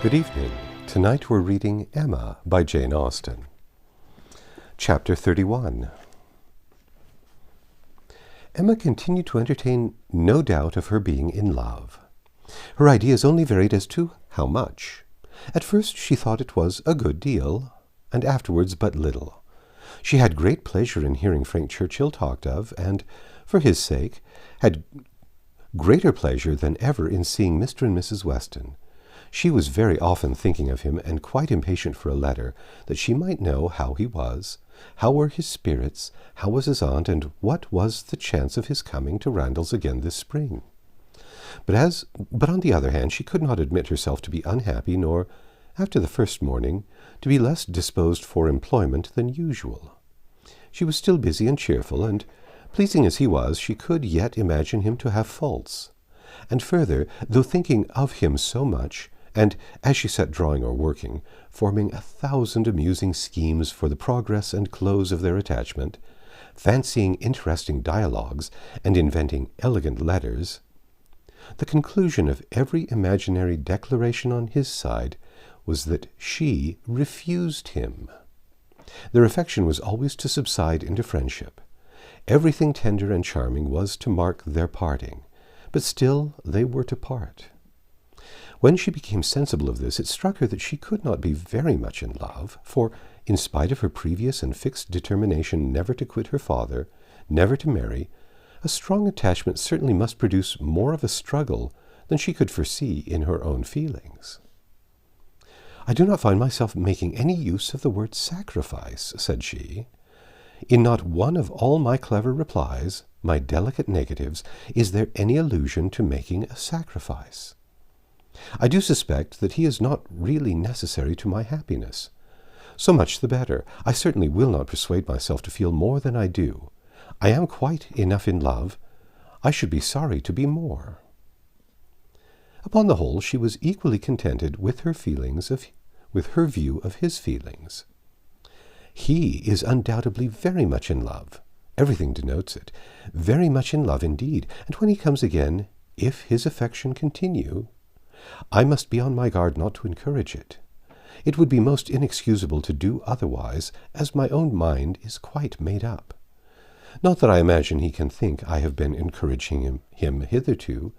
Good evening. Tonight we're reading Emma by Jane Austen. Chapter 31. Emma continued to entertain no doubt of her being in love. Her ideas only varied as to how much. At first she thought it was a good deal, and afterwards but little. She had great pleasure in hearing Frank Churchill talked of, and, for his sake, had greater pleasure than ever in seeing Mr. and Mrs. Weston. She was very often thinking of him, and quite impatient for a letter, that she might know how he was, how were his spirits, how was his aunt, and what was the chance of his coming to Randalls again this spring. But on the other hand, she could not admit herself to be unhappy, nor, after the first morning, to be less disposed for employment than usual. She was still busy and cheerful, and, pleasing as he was, she could yet imagine him to have faults. And further, though thinking of him so much, and, as she sat drawing or working, forming 1,000 amusing schemes for the progress and close of their attachment, fancying interesting dialogues, and inventing elegant letters, the conclusion of every imaginary declaration on his side was that she refused him. Their affection was always to subside into friendship. Everything tender and charming was to mark their parting, but still they were to part. When she became sensible of this, it struck her that she could not be very much in love, for, in spite of her previous and fixed determination never to quit her father, never to marry, a strong attachment certainly must produce more of a struggle than she could foresee in her own feelings. "I do not find myself making any use of the word sacrifice," said she. "In not one of all my clever replies, my delicate negatives, is there any allusion to making a sacrifice. I do suspect that he is not really necessary to my happiness. So much the better. I certainly will not persuade myself to feel more than I do. I am quite enough in love. I should be sorry to be more." Upon the whole, she was equally contented with her view of his feelings. He is undoubtedly very much in love. Everything denotes it. Very much in love indeed. And when he comes again, if his affection continue, I must be on my guard not to encourage it. It would be most inexcusable to do otherwise, as my own mind is quite made up. Not that I imagine he can think I have been encouraging him hitherto.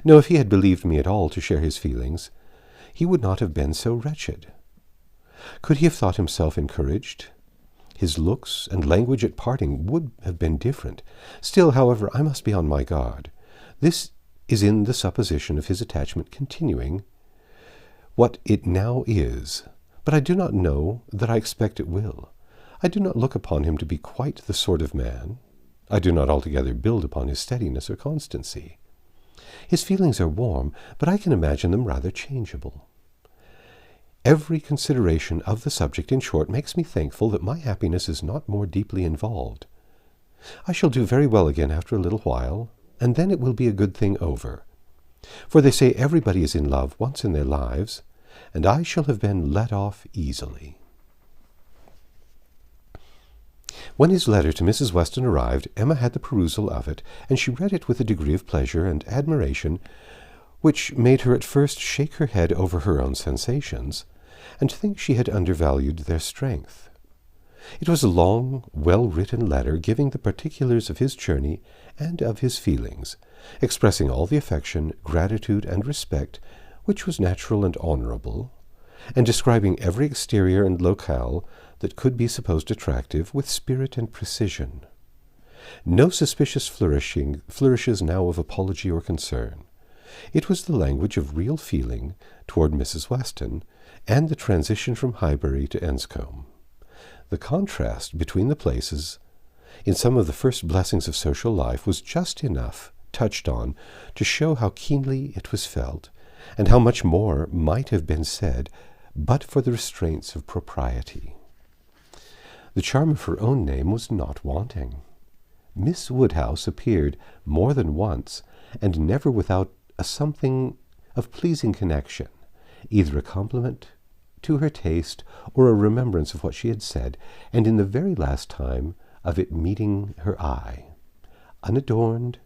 No, if he had believed me at all to share his feelings, he would not have been so wretched. Could he have thought himself encouraged? His looks and language at parting would have been different. Still, however, I must be on my guard. This is in the supposition of his attachment continuing what it now is, but I do not know that I expect it will. I do not look upon him to be quite the sort of man. I do not altogether build upon his steadiness or constancy. His feelings are warm, but I can imagine them rather changeable. Every consideration of the subject, in short, makes me thankful that my happiness is not more deeply involved. I shall do very well again after a little while, and then it will be a good thing over. For they say everybody is in love once in their lives, and I shall have been let off easily." When his letter to Mrs. Weston arrived, Emma had the perusal of it, and she read it with a degree of pleasure and admiration which made her at first shake her head over her own sensations, and think she had undervalued their strength. It was a long, well-written letter giving the particulars of his journey and of his feelings, expressing all the affection, gratitude, and respect which was natural and honorable, and describing every exterior and locale that could be supposed attractive with spirit and precision. No suspicious flourishes now of apology or concern. It was the language of real feeling toward Mrs. Weston, and the transition from Highbury to Enscombe. The contrast between the places in some of the first blessings of social life was just enough touched on to show how keenly it was felt, and how much more might have been said but for the restraints of propriety. The charm of her own name was not wanting. Miss Woodhouse appeared more than once, and never without a something of pleasing connection, either a compliment to her taste or a remembrance of what she had said, and in the very last time of it meeting her eye. Unadorned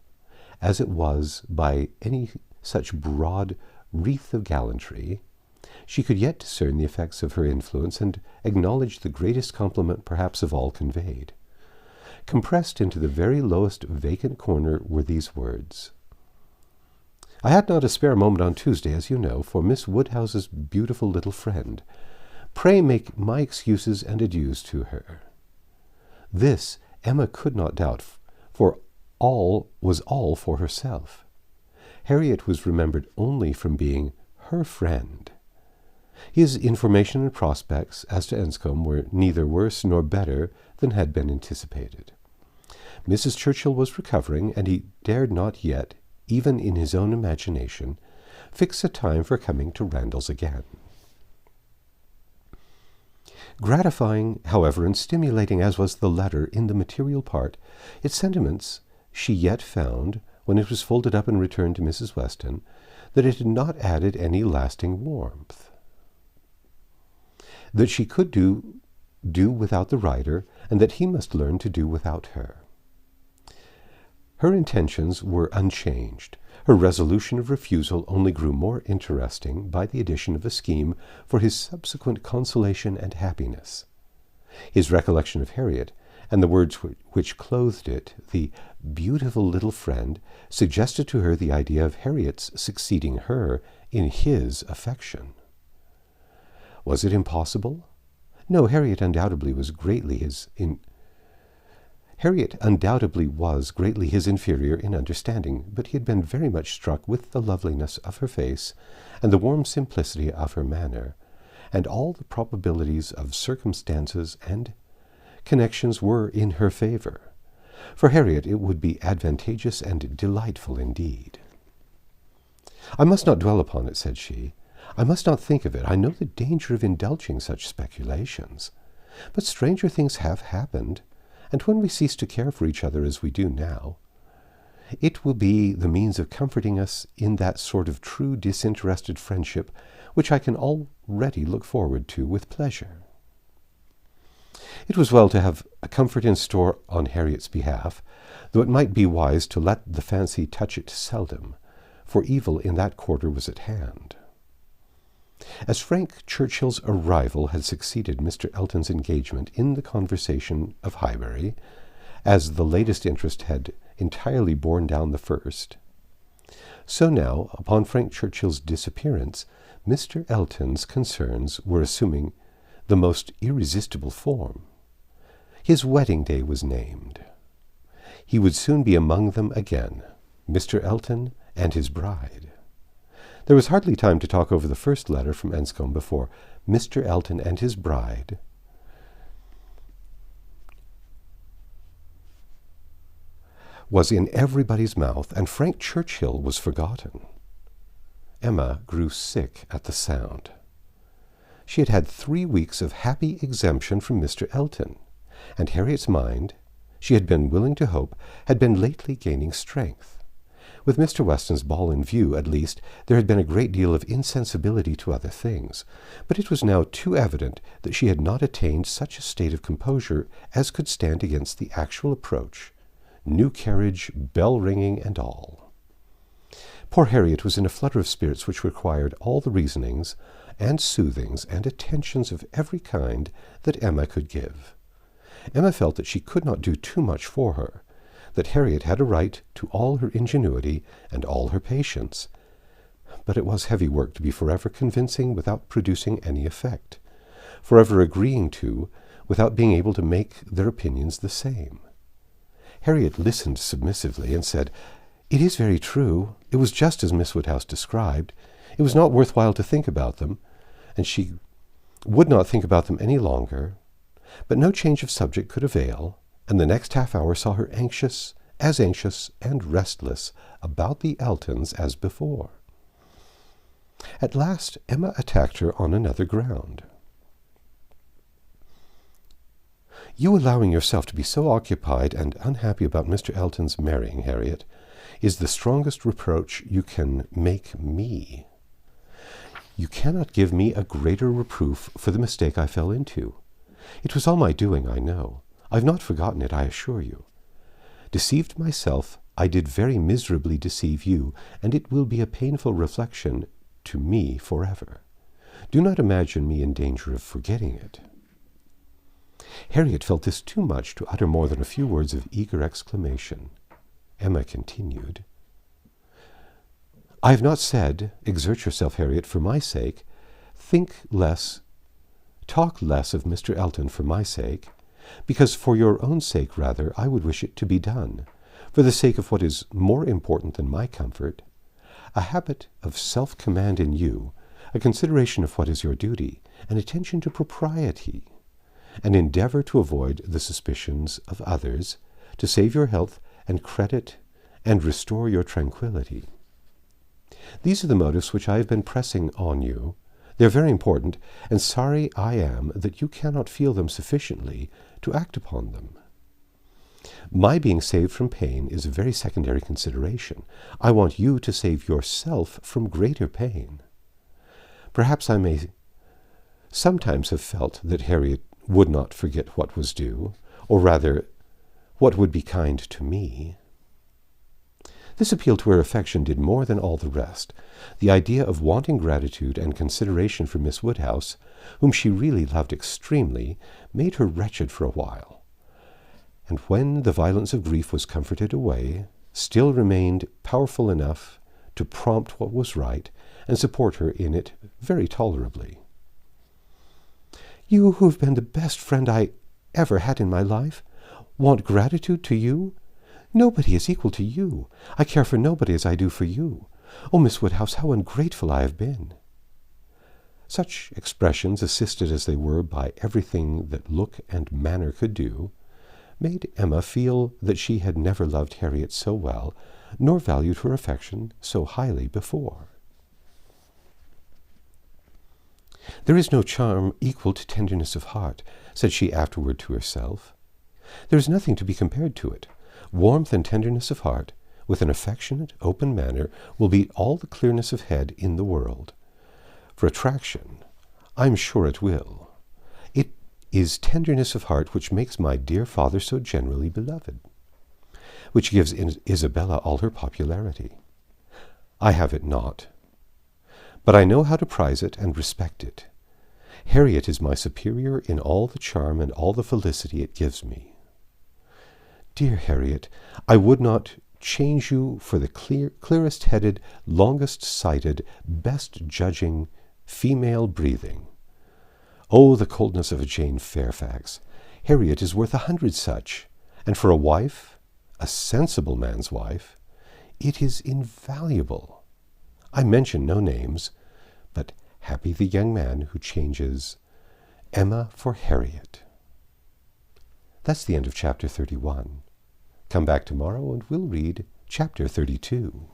as it was by any such broad wreath of gallantry, She could yet discern the effects of her influence and acknowledge the greatest compliment perhaps of all conveyed. Compressed into the very lowest vacant corner were these words: "I had not a spare moment on Tuesday, as you know, for Miss Woodhouse's beautiful little friend. Pray make my excuses and adieus to her." This Emma could not doubt, for all was all for herself. Harriet was remembered only from being her friend. His information and prospects as to Enscombe were neither worse nor better than had been anticipated. Mrs. Churchill was recovering, and he dared not yet, even in his own imagination, fix a time for coming to Randalls again. Gratifying, however, and stimulating as was the letter in the material part, its sentiments she yet found, when it was folded up and returned to Mrs. Weston, that it had not added any lasting warmth. That she could do without the writer, and that he must learn to do without her. Her intentions were unchanged. Her resolution of refusal only grew more interesting by the addition of a scheme for his subsequent consolation and happiness. His recollection of Harriet, and the words which clothed it, the beautiful little friend, suggested to her the idea of Harriet's succeeding her in his affection. Was it impossible? No, Harriet undoubtedly was greatly his inferior in understanding, but he had been very much struck with the loveliness of her face and the warm simplicity of her manner, and all the probabilities of circumstances and connections were in her favor. For Harriet it would be advantageous and delightful indeed. "I must not dwell upon it," said she. "I must not think of it. I know the danger of indulging such speculations. But stranger things have happened, and when we cease to care for each other as we do now, it will be the means of comforting us in that sort of true disinterested friendship which I can already look forward to with pleasure." It was well to have a comfort in store on Harriet's behalf, though it might be wise to let the fancy touch it seldom, for evil in that quarter was at hand. As Frank Churchill's arrival had succeeded Mr. Elton's engagement in the conversation of Highbury, as the latest interest had entirely borne down the first, so now, upon Frank Churchill's disappearance, Mr. Elton's concerns were assuming the most irresistible form. His wedding day was named. He would soon be among them again, Mr. Elton and his bride. There was hardly time to talk over the first letter from Enscombe before Mr. Elton and his bride was in everybody's mouth, and Frank Churchill was forgotten. Emma grew sick at the sound. She had had 3 weeks of happy exemption from Mr. Elton, and Harriet's mind, she had been willing to hope, had been lately gaining strength. With Mr. Weston's ball in view, at least, there had been a great deal of insensibility to other things, but it was now too evident that she had not attained such a state of composure as could stand against the actual approach, new carriage, bell-ringing, and all. Poor Harriet was in a flutter of spirits which required all the reasonings and soothings and attentions of every kind that Emma could give. Emma felt that she could not do too much for her, that Harriet had a right to all her ingenuity and all her patience. But it was heavy work to be forever convincing without producing any effect, forever agreeing to without being able to make their opinions the same. Harriet listened submissively and said, "It is very true. It was just as Miss Woodhouse described. It was not worth while to think about them, and she would not think about them any longer." But no change of subject could avail, and the next half-hour saw her anxious and restless about the Eltons as before. At last Emma attacked her on another ground. "You allowing yourself to be so occupied and unhappy about Mr. Elton's marrying, Harriet, is the strongest reproach you can make me. You cannot give me a greater reproof for the mistake I fell into. It was all my doing, I know. I've not forgotten it, I assure you. Deceived myself, I did very miserably deceive you, and it will be a painful reflection to me forever. Do not imagine me in danger of forgetting it." Harriet felt this too much to utter more than a few words of eager exclamation. Emma continued, "I have not said, 'Exert yourself, Harriet, for my sake.' Talk less of Mr. Elton for my sake, because for your own sake, rather, I would wish it to be done, for the sake of what is more important than my comfort, a habit of self-command in you, a consideration of what is your duty, an attention to propriety, an endeavor to avoid the suspicions of others, to save your health and credit and restore your tranquillity. These are the motives which I have been pressing on you. They are very important, and sorry I am that you cannot feel them sufficiently to act upon them. My being saved from pain is a very secondary consideration. I want you to save yourself from greater pain. Perhaps I may sometimes have felt that Harriet would not forget what was due, or rather, what would be kind to me." This appeal to her affection did more than all the rest. The idea of wanting gratitude and consideration for Miss Woodhouse, whom she really loved extremely, made her wretched for a while, and when the violence of grief was comforted away, still remained powerful enough to prompt what was right and support her in it very tolerably. "You, who have been the best friend I ever had in my life, want gratitude to you? Nobody is equal to you. I care for nobody as I do for you. Oh, Miss Woodhouse, how ungrateful I have been." Such expressions, assisted as they were by everything that look and manner could do, made Emma feel that she had never loved Harriet so well, nor valued her affection so highly before. "There is no charm equal to tenderness of heart," said she afterward to herself. "There is nothing to be compared to it. Warmth and tenderness of heart, with an affectionate, open manner, will beat all the clearness of head in the world. For attraction, I am sure it will. It is tenderness of heart which makes my dear father so generally beloved, which gives Isabella all her popularity. I have it not. But I know how to prize it and respect it. Harriet is my superior in all the charm and all the felicity it gives me. Dear Harriet, I would not change you for the clearest-headed, longest-sighted, best-judging female breathing. Oh, the coldness of a Jane Fairfax! Harriet is worth 100 such, and for a wife, a sensible man's wife, it is invaluable. I mention no names, but happy the young man who changes Emma for Harriet." That's the end of chapter 31. Come back tomorrow and we'll read chapter 32.